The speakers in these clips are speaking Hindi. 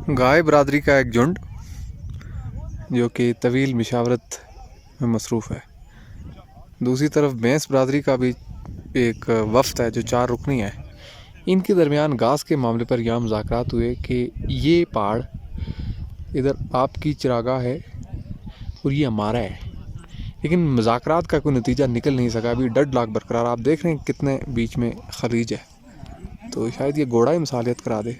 गाय बरादरी का एक झुंड जो कि तवील मिशावरत में मसरूफ़ है। दूसरी तरफ भैंस बरादरी का भी एक वफ्द है जो 4 रुकनी है। इनके दरमियान घास के मामले पर यह मुज़ाकरात हुए कि ये पहाड़ इधर आपकी चरागाह है और ये हमारा है, लेकिन मुज़ाकरात का कोई नतीजा निकल नहीं सका। अभी डेडलॉक बरकरार। आप देख रहे हैं कितने बीच में खलीज है, तो शायद ये घोड़ा ही मिसालियत करा दे।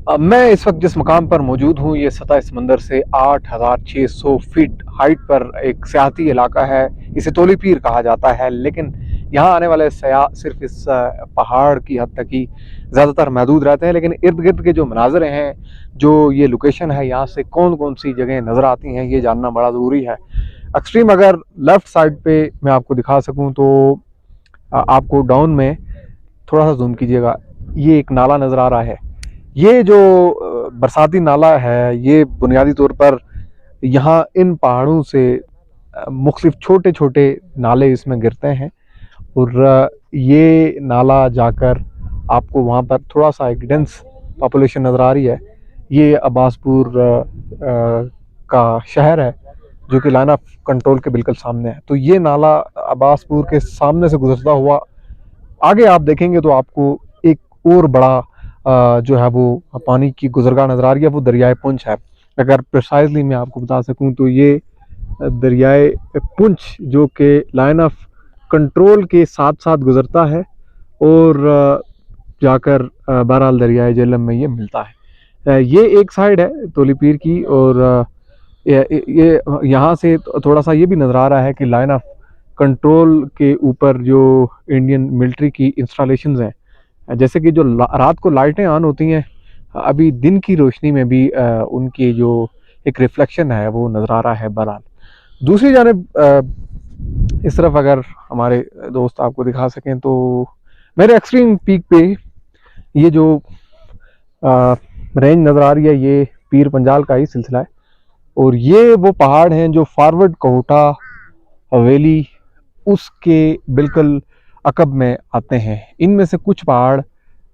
अब मैं इस वक्त जिस मकाम पर मौजूद हूँ, ये सतह समंदर से 8600 फीट हाइट पर एक सियाहती इलाका है। इसे तोली पीर कहा जाता है, लेकिन यहाँ आने वाले सयाह सिर्फ इस पहाड़ की हद तक ही ज़्यादातर महदूद रहते हैं। लेकिन इर्द गिर्द के जो मनाजरे हैं, जो ये लोकेशन है, यहाँ से कौन कौन सी जगह नज़र आती हैं, ये जानना बड़ा ज़रूरी है। एक्सट्रीम अगर लेफ़्ट साइड पे मैं आपको दिखा सकूँ तो आपको डाउन में थोड़ा सा जूम कीजिएगा, ये एक नाला नज़र आ रहा है। ये जो बरसाती नाला है, ये बुनियादी तौर पर यहाँ इन पहाड़ों से मुख्तलिफ छोटे छोटे नाले इसमें गिरते हैं और ये नाला जाकर आपको वहाँ पर थोड़ा सा एक डेंस पॉपुलेशन नज़र आ रही है। ये अब्बासपुर का शहर है जो कि लाइन ऑफ कंट्रोल के बिल्कुल सामने है। तो ये नाला अब्बासपुर के सामने से गुजरता हुआ आगे आप देखेंगे तो आपको एक और बड़ा जो है वो पानी की गुजरगाह नज़र आ रही है, वो दरियाए पुंछ है। अगर प्रिसाइजली मैं आपको बता सकूं तो ये दरियाए पुंछ जो कि लाइन ऑफ कंट्रोल के साथ साथ गुजरता है और जाकर बहरहाल दरियाए जेहलम में ये मिलता है। ये एक साइड है तोली पीर की और ये यहाँ से थोड़ा सा ये भी नज़र आ रहा है कि लाइन ऑफ कंट्रोल के ऊपर जो इंडियन मिलिट्री की इंस्टॉलेशंस हैं, जैसे कि जो रात को लाइटें ऑन होती हैं, अभी दिन की रोशनी में भी उनकी जो एक रिफ्लेक्शन है वो नज़र आ रहा है। बहरहाल दूसरी जानिब इस तरफ अगर हमारे दोस्त आपको दिखा सकें तो मेरे एक्सट्रीम पीक पे ये जो रेंज नज़र आ रही है, ये पीर पंजाल का ही सिलसिला है और ये वो पहाड़ हैं जो फॉरवर्ड कोटा हवेली उसके बिल्कुल अकब में आते हैं। इनमें से कुछ पहाड़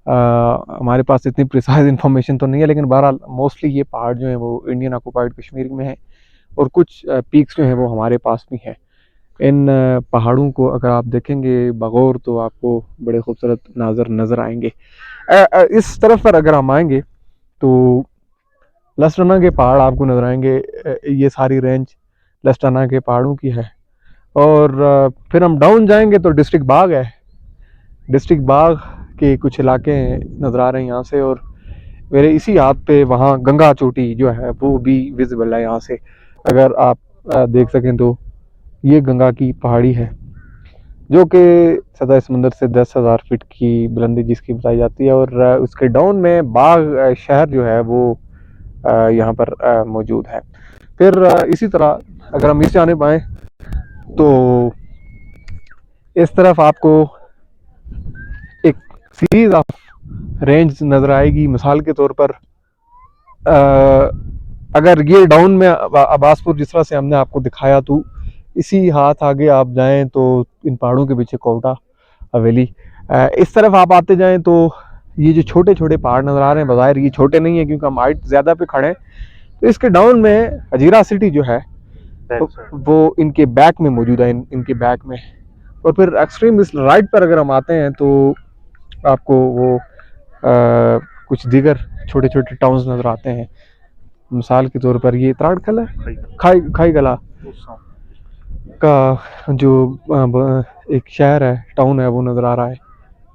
हमारे पास इतनी प्रिसाइज इन्फॉर्मेशन तो नहीं है, लेकिन बहरहाल मोस्टली ये पहाड़ जो हैं वो इंडियन ऑक्यूपाइड कश्मीर में हैं और कुछ पीक्स जो हैं वो हमारे पास भी हैं। इन पहाड़ों को अगर आप देखेंगे बगौर तो आपको बड़े खूबसूरत नज़र आएंगे। इस तरफ पर अगर हम आएंगे तो लसटना के पहाड़ आपको नज़र आएंगे। ये सारी रेंज लसटना के पहाड़ों की है और फिर हम डाउन जाएंगे तो डिस्ट्रिक्ट बाग है। डिस्ट्रिक्ट बाग के कुछ इलाके नज़र आ रहे हैं यहाँ से और मेरे इसी हाथ पे वहाँ गंगा चोटी जो है वो भी विजिबल है यहाँ से। अगर आप देख सकें तो ये गंगा की पहाड़ी है जो कि सतह समंदर से 10,000 फीट की बुलंदी जिसकी बताई जाती है, और उसके डाउन में बाग शहर जो है वो यहाँ पर मौजूद है। फिर इसी तरह अगर हम इस जानिब आए तो इस तरफ आपको एक सीरीज ऑफ रेंज नजर आएगी। मिसाल के तौर पर अगर ये डाउन में अब्बासपुर जिस तरह से हमने आपको दिखाया, तो इसी हाथ आगे आप जाएं तो इन पहाड़ों के पीछे कोटा हवेली। इस तरफ आप आते जाएं तो ये जो छोटे छोटे पहाड़ नजर आ रहे हैं, बाहर ये छोटे नहीं है क्योंकि हम हाइट ज्यादा पे खड़े हैं, तो इसके डाउन में हजीरा सिटी जो है वो इनके बैक में मौजूद है, इनके बैक में। और फिर एक्सट्रीम इस राइट पर अगर हम आते हैं तो आपको वो कुछ दीगर छोटे छोटे टाउन्स नजर आते हैं। मिसाल के तौर पर ये त्राड़खल है, खाई गला का जो एक शहर है, टाउन है, वो नज़र आ रहा है।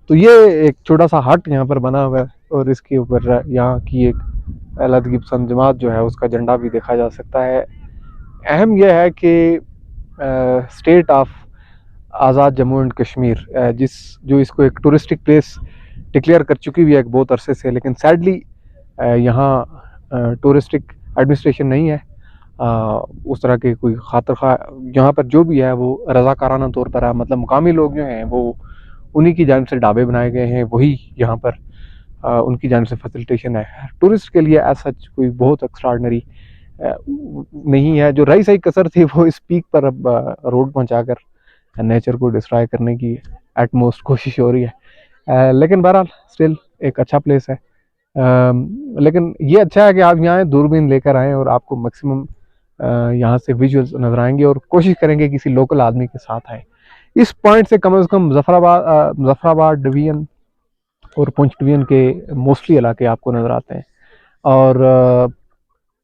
तो ये एक छोटा सा हट यहाँ पर बना हुआ है और इसके ऊपर यहाँ की एक अलहदगी पसंद जमात जो है उसका झंडा भी देखा जा सकता है। अहम यह है कि state of Azad Jammu and Kashmir जिस जो इसको एक टूरिस्टिक प्लेस डिक्लेयर कर चुकी हुई है एक बहुत अरसे से, लेकिन सैडली यहाँ टूरिस्टिक एडमिनिस्ट्रेशन नहीं है। उस तरह के कोई खातर खा यहाँ पर जो भी है वो रज़ाकाराना तौर पर है, मतलब मुकामी लोग जो हैं वो उन्हीं की जानिब से ढाबे बनाए गए हैं, वही यहाँ पर उनकी जानिब से फैसिलिटेशन है। टूरिस्ट के लिए एज सच कोई बहुत एक्स्ट्राऑर्डिनरी नहीं है। जो रही सही कसर थी वो इस पीक पर अब रोड पहुँचाकर नेचर को डिस्ट्रॉय करने की एटमोस्ट कोशिश हो रही है। लेकिन बहरहाल स्टिल एक अच्छा प्लेस है। लेकिन ये अच्छा है कि आप यहाँ दूरबीन लेकर आएँ और आपको मैक्सिमम यहाँ से विजुअल्स नजर आएंगे, और कोशिश करेंगे किसी लोकल आदमी के साथ आए। इस पॉइंट से कम मुजफ्फराबाद डिवीजन और पुंछ डिवीजन के मोस्टली इलाके आपको नजर आते हैं। और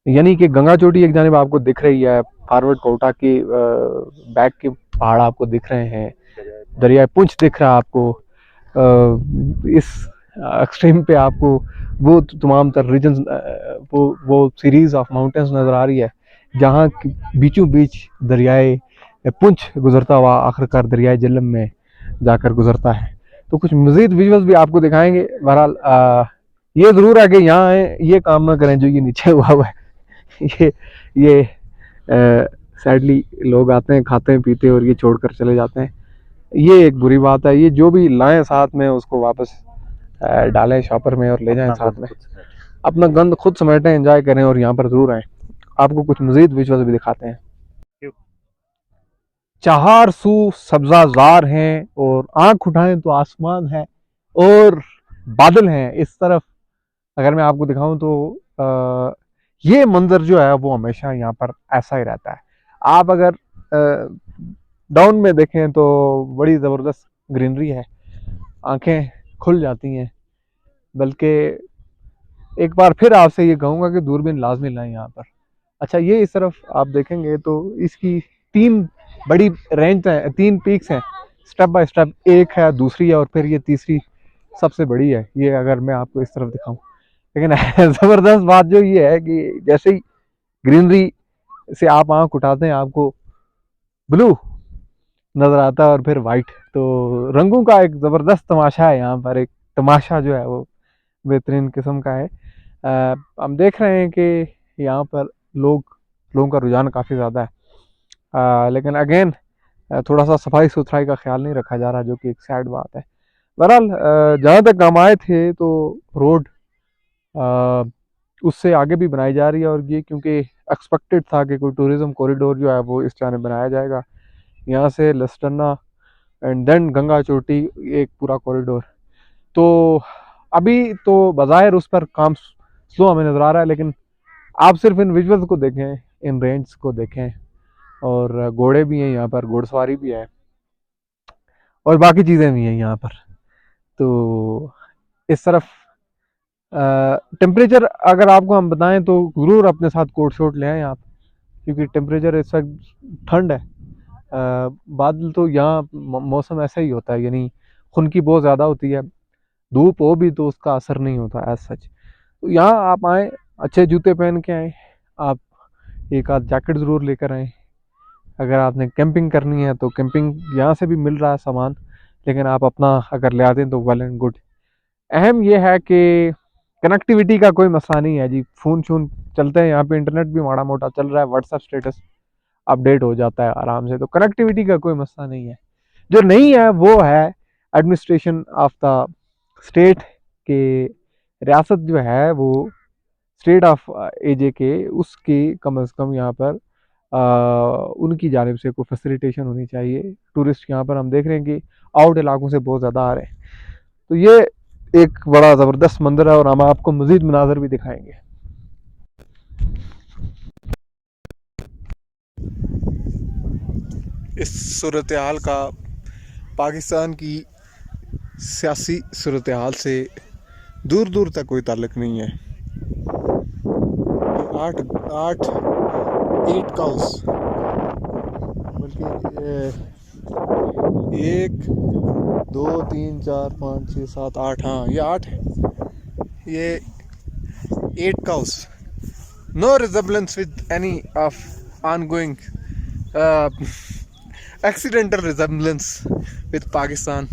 यानी कि गंगा चोटी एक जानिब आपको दिख रही है, फॉरवर्ड कोटा के बैक के पहाड़ आपको दिख रहे हैं, दरिया पुंछ दिख रहा है आपको। इस एक्सट्रीम पे आपको वो तमाम तर रीजन वो सीरीज ऑफ माउंटेन्स नज़र आ रही है जहाँ बीचों बीच दरियाए पुंछ गुजरता हुआ आखिरकार दरियाए झेलम में जाकर गुजरता है। तो कुछ मज़ीद विजुअल्स भी आपको दिखाएंगे। बहरहाल ये ज़रूर है कि यहाँ आए ये काम ना करें जो ये नीचे हुआ है। ये सैडली लोग आते हैं, खाते हैं, पीते हैं और ये छोड़कर चले जाते हैं। ये एक बुरी बात है। ये जो भी लाएं साथ में उसको वापस डालें शॉपर में और ले जाएं साथ में, अपना गंद खुद समेटें, एंजॉय करें और यहाँ पर जरूर आएँ। आपको कुछ मजीद विजुअल्स भी दिखाते हैं। चार सू सब्जाजार हैं और आंख उठाएं तो आसमान है और बादल हैं इस तरफ। अगर मैं आपको दिखाऊं तो ये मंजर जो है वो हमेशा यहाँ पर ऐसा ही रहता है। आप अगर डाउन में देखें तो बड़ी ज़बरदस्त ग्रीनरी है, आंखें खुल जाती हैं। बल्कि एक बार फिर आपसे ये कहूँगा कि दूरबीन लाजमी लाएं यहाँ पर। अच्छा, ये इस तरफ आप देखेंगे तो इसकी तीन बड़ी रेंज हैं, तीन पीक्स हैं स्टेप बाय स्टेप। एक है, दूसरी है और फिर ये तीसरी सबसे बड़ी है। ये अगर मैं आपको इस तरफ दिखाऊं, लेकिन ज़बरदस्त बात जो ये है कि जैसे ही ग्रीनरी से आप आंख उठाते हैं आपको ब्लू नज़र आता है और फिर वाइट। तो रंगों का एक ज़बरदस्त तमाशा है यहाँ पर। एक तमाशा जो है वो बेहतरीन किस्म का है। हम देख रहे हैं कि यहाँ पर लोगों का रुझान काफ़ी ज़्यादा है। लेकिन अगेन थोड़ा सा सफाई सुथराई का ख्याल नहीं रखा जा रहा, जो कि एक सैड बात है। बहरहाल जहाँ तक हम आए थे तो रोड उससे आगे भी बनाई जा रही है, और ये क्योंकि एक्सपेक्टेड था कि कोई टूरिज़्म कॉरिडोर जो है वो इस जाने बनाया जाएगा, यहाँ से लस्टन्ना एंड देन गंगा चोटी, एक पूरा कॉरिडोर। तो अभी तो बज़ाहिर उस पर काम स्लो हमें नज़र आ रहा है, लेकिन आप सिर्फ इन विजुअल्स को देखें, इन रेंज को देखें, और घोड़े भी हैं यहाँ पर, घोड़सवारी भी है और बाकी चीज़ें भी हैं यहाँ पर। तो इस तरफ टेम्परेचर अगर आपको हम बताएं तो ज़रूर अपने साथ कोट शोट ले आएँ आप, क्योंकि टेम्परेचर इस वक्त ठंड है। बादल तो यहाँ मौसम ऐसा ही होता है, यानी खुनकी बहुत ज़्यादा होती है। धूप हो भी तो उसका असर नहीं होता एज सच। तो यहाँ आप आए, अच्छे जूते पहन के आए, आप एक आध जैकेट ज़रूर लेकर आए। अगर आपने कैंपिंग करनी है तो कैंपिंग यहाँ से भी मिल रहा है सामान, लेकिन आप अपना अगर ले आते हैं तो वेल एंड गुड। अहम ये है कि कनेक्टिविटी का कोई मसला नहीं है जी, फ़ोन शोन चलते हैं यहाँ पे, इंटरनेट भी माड़ा मोटा चल रहा है, व्हाट्सएप स्टेटस अपडेट हो जाता है आराम से, तो कनेक्टिविटी का कोई मसला नहीं है। जो नहीं है वो है एडमिनिस्ट्रेशन ऑफ द स्टेट के, रियासत जो है वो स्टेट ऑफ एजे के, उसकी कम अज़ कम यहाँ पर उनकी जानिब से कोई फैसिलिटेशन होनी चाहिए। टूरिस्ट यहाँ पर हम देख रहे हैं कि आउट इलाकों से बहुत ज़्यादा आ रहे हैं, तो ये एक बड़ा ज़बरदस्त मंदिर है और हम आपको मज़ीद मनाज़र भी दिखाएंगे। इस सूरत हाल का पाकिस्तान की सियासी सूरत हाल से दूर दूर तक कोई ताल्लुक नहीं है। आठ आठ 8 काउस, बल्कि 1 2 3 4 5 6 7 8, हाँ ये 8 है, ये 8 cows. No resemblance with any of ongoing uh, accidental resemblance with Pakistan.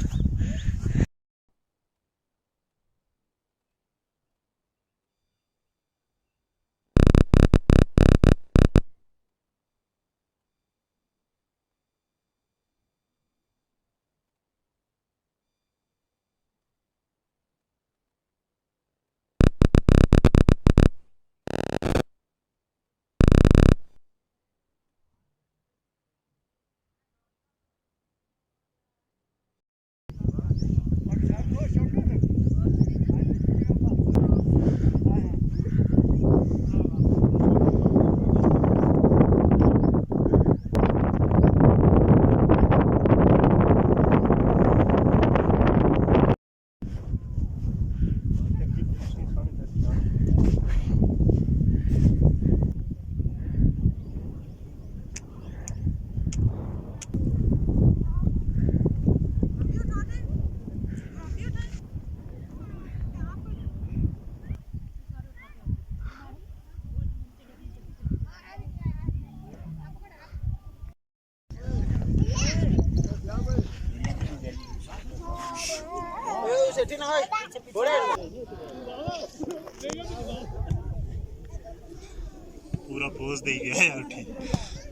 पूरा पोज दे गया यार, ठीक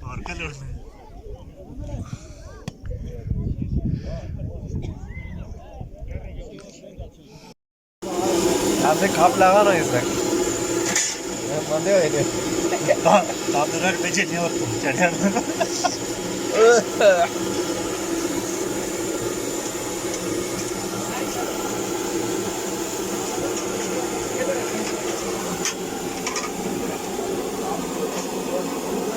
और क्या लड़ना है। आपसे खाप लगा ना इसमें बंदे हुए थे तो पे चढ़े